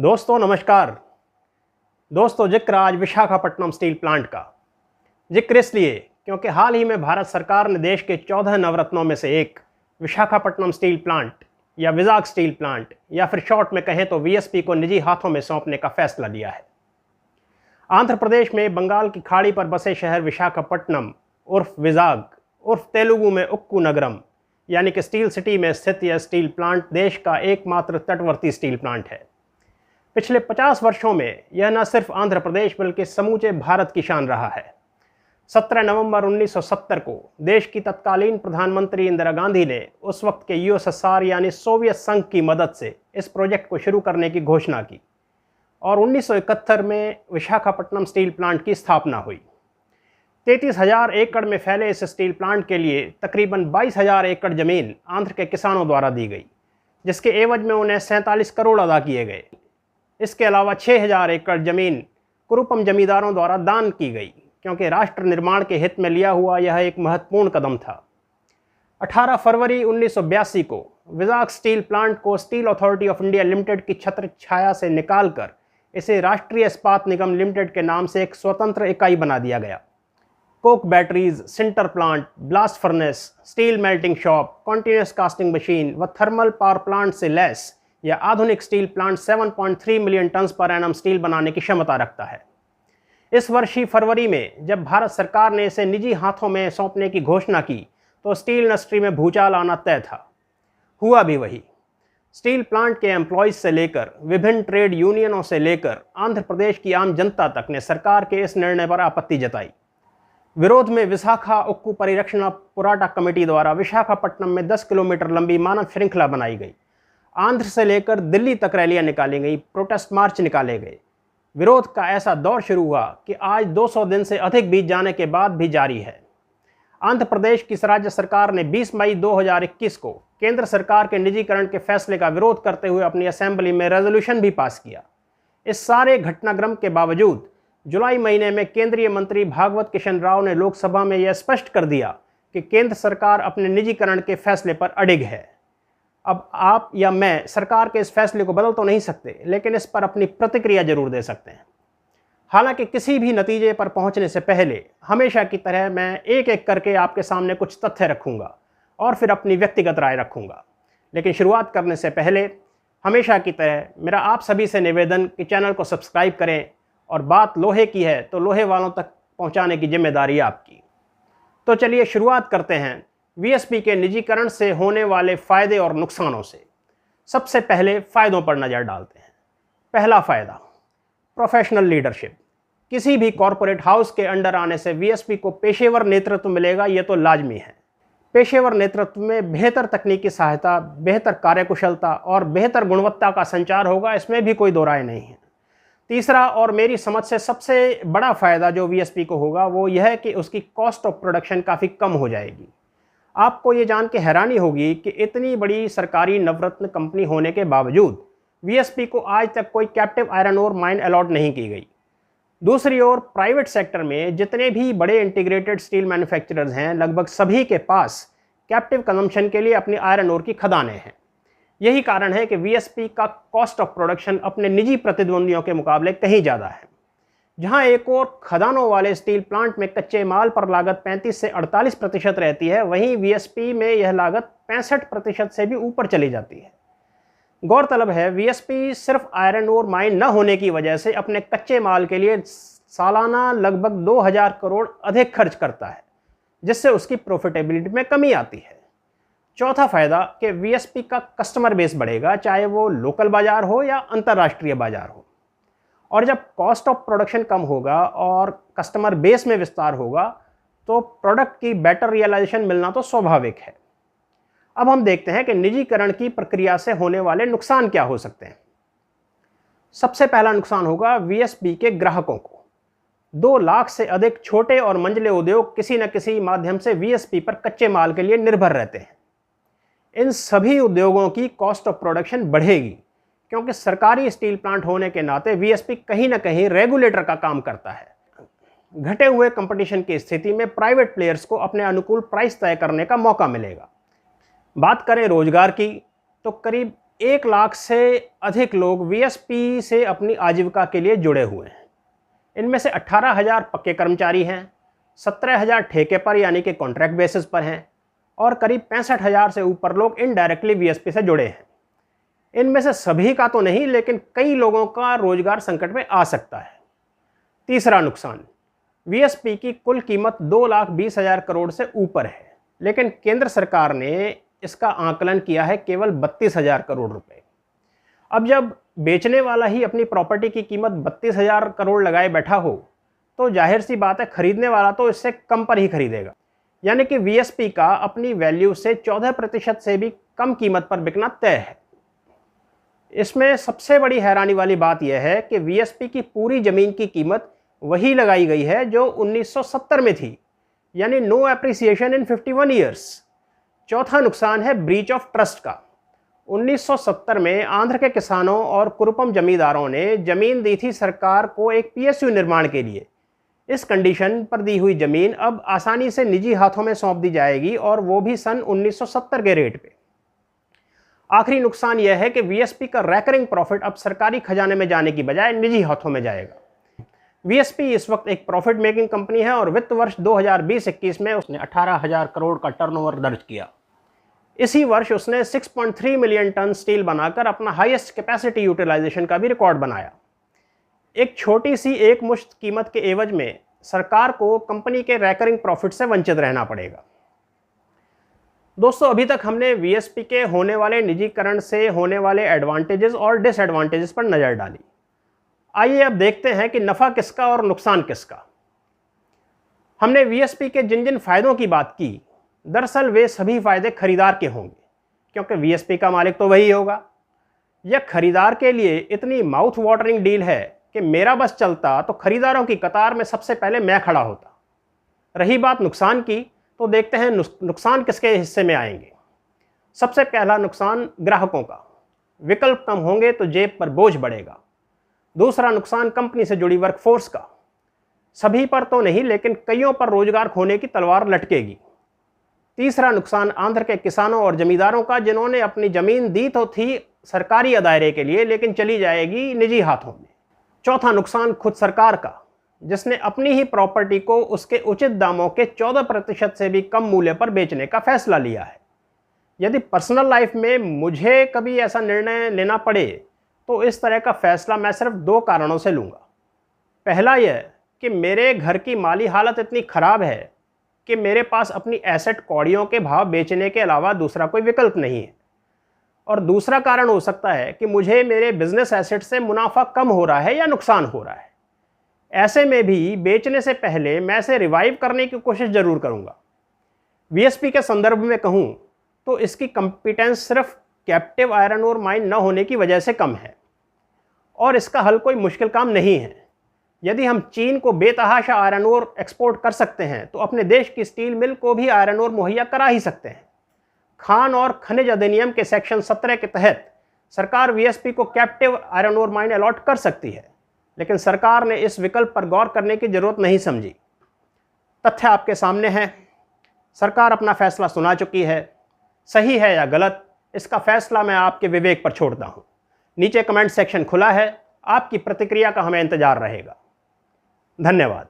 दोस्तों नमस्कार। दोस्तों जिक्र आज विशाखापट्टनम स्टील प्लांट का जिक्र इसलिए क्योंकि हाल ही में भारत सरकार ने देश के 14 नवरत्नों में से एक विशाखापट्टनम स्टील प्लांट या विजाग स्टील प्लांट या फिर शॉर्ट में कहें तो वीएसपी को निजी हाथों में सौंपने का फैसला लिया है। आंध्र प्रदेश में बंगाल की खाड़ी पर बसे शहर विशाखापट्टनम उर्फ विजाग उर्फ तेलुगु में उक्कू नगरम यानी कि स्टील सिटी में स्थित यह स्टील प्लांट देश का एकमात्र तटवर्ती स्टील प्लांट है। पिछले 50 वर्षों में यह न सिर्फ आंध्र प्रदेश बल्कि समूचे भारत की शान रहा है। 17 नवंबर 1970 को देश की तत्कालीन प्रधानमंत्री इंदिरा गांधी ने उस वक्त के यूएसएसआर यानी सोवियत संघ की मदद से इस प्रोजेक्ट को शुरू करने की घोषणा की और 1971 में विशाखापट्टनम स्टील प्लांट की स्थापना हुई। 33,000 एकड़ में फैले इस स्टील प्लांट के लिए तकरीबन 22,000 एकड़ जमीन आंध्र के किसानों द्वारा दी गई, जिसके एवज में उन्हें 47 करोड़ अदा किए गए। इसके अलावा 6,000 एकड़ जमीन कुरुपम जमींदारों द्वारा दान की गई क्योंकि राष्ट्र निर्माण के हित में लिया हुआ यह एक महत्वपूर्ण कदम था। 18 फरवरी 1982 को विजाग स्टील प्लांट को steel authority of India limited की छत्र छाया से निकालकर इसे राष्ट्रीय इस्पात निगम लिमिटेड के नाम से एक स्वतंत्र इकाई बना दिया गया। Coke batteries, sinter plant, blast furnace, steel melting shop, continuous casting machine व थर्मल पावर प्लांट से लैस यह आधुनिक steel plant 7.3 million tonne per annum steel बनाने की क्षमता रखता है। इस वर्ष ही फरवरी में जब भारत सरकार ने इसे निजी हाथों में सौंपने की घोषणा की तो स्टील इंडस्ट्री में भूचाल आना तय था। हुआ भी वही। स्टील प्लांट के एम्प्लॉयज से लेकर विभिन्न ट्रेड यूनियनों से लेकर आंध्र प्रदेश की आम जनता तक ने सरकार के इस निर्णय पर आपत्ति जताई। विरोध में विशाखा उक्कू परिरक्षण पोराटा कमेटी द्वारा विशाखापट्टनम में 10 किलोमीटर लंबी मानव श्रृंखला बनाई गई। आंध्र से लेकर दिल्ली तक रैलियां निकाली गई, प्रोटेस्ट मार्च निकाले गए। विरोध का ऐसा दौर शुरू हुआ कि आज 200 दिन से अधिक बीत जाने के बाद भी जारी है। आंध्र प्रदेश की राज्य सरकार ने 20 मई 2021 को केंद्र सरकार के निजीकरण के फैसले का विरोध करते हुए अपनी असेंबली में रेजोल्यूशन भी पास किया। इस सारे घटनाक्रम के बावजूद जुलाई महीने में केंद्रीय मंत्री भागवत किशन राव ने लोकसभा में यह स्पष्ट कर दिया कि केंद्र सरकार अपने निजीकरण के फैसले पर अडिग है। अब आप या मैं सरकार के इस फैसले को बदल तो नहीं सकते, लेकिन इस पर अपनी प्रतिक्रिया जरूर दे सकते हैं। हालांकि किसी भी नतीजे पर पहुंचने से पहले हमेशा की तरह मैं एक एक करके आपके सामने कुछ तथ्य रखूंगा और फिर अपनी व्यक्तिगत राय रखूंगा। लेकिन शुरुआत करने से पहले हमेशा की तरह मेरा आप सभी से निवेदन कि चैनल को सब्सक्राइब करें और बात लोहे की है तो लोहे वालों तक पहुँचाने की जिम्मेदारी आपकी। तो चलिए शुरुआत करते हैं वीएसपी के निजीकरण से होने वाले फायदे और नुकसानों से। सबसे पहले फायदों पर नज़र डालते हैं। पहला फायदा, प्रोफेशनल लीडरशिप। किसी भी कॉरपोरेट हाउस के अंडर आने से वीएसपी को पेशेवर नेतृत्व मिलेगा, ये तो लाजमी है। पेशेवर नेतृत्व में बेहतर तकनीकी सहायता, बेहतर कार्यकुशलता और बेहतर गुणवत्ता का संचार होगा, इसमें भी कोई दो राय नहीं है। तीसरा और मेरी समझ से सबसे बड़ा फायदा जो वीएसपी को होगा वो यह है कि उसकी कॉस्ट ऑफ प्रोडक्शन काफ़ी कम हो जाएगी। आपको ये जान के हैरानी होगी कि इतनी बड़ी सरकारी नवरत्न कंपनी होने के बावजूद वीएसपी को आज तक कोई captive iron ore mine allot नहीं की गई। दूसरी ओर प्राइवेट सेक्टर में जितने भी बड़े इंटीग्रेटेड स्टील मैन्युफैक्चरर्स हैं, लगभग सभी के पास कैप्टिव कंजम्पशन के लिए अपनी आयरन ओर की खदानें हैं। यही कारण है कि वीएसपी का कॉस्ट ऑफ प्रोडक्शन अपने निजी प्रतिद्वंदियों के मुकाबले कहीं ज़्यादा है। जहां एक और खदानों वाले स्टील प्लांट में कच्चे माल पर लागत 35 से 48% रहती है, वहीं वीएसपी में यह लागत 65% से भी ऊपर चली जाती है। गौरतलब है वीएसपी सिर्फ आयरन ओर माइन न होने की वजह से अपने कच्चे माल के लिए सालाना लगभग 2000 करोड़ अधिक खर्च करता है, जिससे उसकी प्रॉफिटेबिलिटी में कमी आती है। चौथा फायदा कि वीएसपी का कस्टमर बेस बढ़ेगा, चाहे वो लोकल बाजार हो या अंतर्राष्ट्रीय बाजार हो। और जब कॉस्ट ऑफ प्रोडक्शन कम होगा और कस्टमर बेस में विस्तार होगा तो प्रोडक्ट की बेटर रियलाइजेशन मिलना तो स्वाभाविक है। अब हम देखते हैं कि निजीकरण की प्रक्रिया से होने वाले नुकसान क्या हो सकते हैं। सबसे पहला नुकसान होगा वीएसपी के ग्राहकों को। 2 लाख से अधिक छोटे और मंझले उद्योग किसी न किसी माध्यम से वीएसपी पर कच्चे माल के लिए निर्भर रहते हैं। इन सभी उद्योगों की कॉस्ट ऑफ प्रोडक्शन बढ़ेगी क्योंकि सरकारी स्टील प्लांट होने के नाते वीएसपी कहीं ना कहीं रेगुलेटर का काम करता है। घटे हुए कंपटीशन की स्थिति में प्राइवेट प्लेयर्स को अपने अनुकूल प्राइस तय करने का मौका मिलेगा। बात करें रोजगार की तो करीब 1 लाख से अधिक लोग वीएसपी से अपनी आजीविका के लिए जुड़े हुए हैं। इनमें से 18,000 पक्के कर्मचारी हैं, 17,000 ठेके पर यानी कि कॉन्ट्रैक्ट बेसिस पर हैं और करीब 65,000 से ऊपर लोग इनडायरेक्टली वीएसपी से जुड़े हैं। इनमें से सभी का तो नहीं, लेकिन कई लोगों का रोजगार संकट में आ सकता है। तीसरा नुकसान, वीएसपी की कुल कीमत 2,20,000 करोड़ से ऊपर है, लेकिन केंद्र सरकार ने इसका आकलन किया है केवल 32,000 करोड़ रुपए। अब जब बेचने वाला ही अपनी प्रॉपर्टी की कीमत 32,000 करोड़ लगाए बैठा हो तो जाहिर सी बात है खरीदने वाला तो इससे कम पर ही खरीदेगा। यानी कि वीएसपी का अपनी वैल्यू से 14% से भी कम कीमत पर बिकना तय है। इसमें सबसे बड़ी हैरानी वाली बात यह है कि वीएसपी की पूरी जमीन की कीमत वही लगाई गई है जो 1970 में थी, यानी नो एप्रिसिएशन इन 51 ईयर्स। चौथा नुकसान है ब्रीच ऑफ ट्रस्ट का। 1970 में आंध्र के किसानों और कुरुपम जमींदारों ने जमीन दी थी सरकार को एक पीएसयू निर्माण के लिए। इस कंडीशन पर दी हुई जमीन अब आसानी से निजी हाथों में सौंप दी जाएगी, और वो भी सन 1970 के रेट पे। आखिरी नुकसान यह है कि वीएसपी का रैकरिंग प्रॉफिट अब सरकारी खजाने में जाने की बजाय निजी हाथों में जाएगा। वीएसपी इस वक्त एक प्रॉफिट मेकिंग कंपनी है और वित्त वर्ष 2020-21 में उसने 18,000 करोड़ का टर्नओवर दर्ज किया। इसी वर्ष उसने 6.3 मिलियन टन स्टील बनाकर अपना हाईएस्ट कैपेसिटी यूटिलाइजेशन का भी रिकॉर्ड बनाया। एक छोटी सी एक मुश्त कीमत के एवज में सरकार को कंपनी के रैकरिंग प्रॉफिट से वंचित रहना पड़ेगा। दोस्तों, अभी तक हमने वीएसपी के होने वाले निजीकरण से होने वाले एडवांटेजेस और डिसएडवांटेजेस पर नज़र डाली। आइए अब देखते हैं कि नफ़ा किसका और नुकसान किसका। हमने वीएसपी के जिन जिन फायदों की बात की, दरअसल वे सभी फायदे खरीदार के होंगे, क्योंकि वीएसपी का मालिक तो वही होगा। यह खरीदार के लिए इतनी माउथ वाटरिंग डील है कि मेरा बस चलता तो खरीदारों की कतार में सबसे पहले मैं खड़ा होता। रही बात नुकसान की, तो देखते हैं नुकसान किसके हिस्से में आएंगे। सबसे पहला नुकसान ग्राहकों का। विकल्प कम होंगे तो जेब पर बोझ बढ़ेगा। दूसरा नुकसान कंपनी से जुड़ी वर्कफोर्स का। सभी पर तो नहीं, लेकिन कईयों पर रोजगार खोने की तलवार लटकेगी। तीसरा नुकसान आंध्र के किसानों और जमींदारों का, जिन्होंने अपनी जमीन दी तो थी सरकारी दायरे के लिए, लेकिन चली जाएगी निजी हाथों में। चौथा नुकसान खुद सरकार का, जिसने अपनी ही प्रॉपर्टी को उसके उचित दामों के 14% से भी कम मूल्य पर बेचने का फैसला लिया है। यदि पर्सनल लाइफ में मुझे कभी ऐसा निर्णय लेना पड़े तो इस तरह का फैसला मैं सिर्फ 2 कारणों से लूँगा। पहला यह कि मेरे घर की माली हालत इतनी ख़राब है कि मेरे पास अपनी एसेट कौड़ियों के भाव बेचने के अलावा दूसरा कोई विकल्प नहीं है। और दूसरा कारण हो सकता है कि मुझे मेरे बिजनेस एसेट से मुनाफा कम हो रहा है या नुकसान हो रहा है। ऐसे में भी बेचने से पहले मैं इसे रिवाइव करने की कोशिश जरूर करूंगा। वीएसपी के संदर्भ में कहूं तो इसकी कॉम्पिटेंस सिर्फ कैप्टिव आयरन ओर माइन न होने की वजह से कम है, और इसका हल कोई मुश्किल काम नहीं है। यदि हम चीन को बेतहाशा आयरन ओर एक्सपोर्ट कर सकते हैं तो अपने देश की स्टील मिल को भी आयरन ओर मुहैया करा ही सकते हैं। खान और खनिज अधिनियम के सेक्शन 17 के तहत सरकार वीएसपी को captive iron ore mine allot कर सकती है, लेकिन सरकार ने इस विकल्प पर गौर करने की जरूरत नहीं समझी। तथ्य आपके सामने है। सरकार अपना फैसला सुना चुकी है। सही है या गलत, इसका फैसला मैं आपके विवेक पर छोड़ता हूं। नीचे कमेंट सेक्शन खुला है, आपकी प्रतिक्रिया का हमें इंतजार रहेगा। धन्यवाद।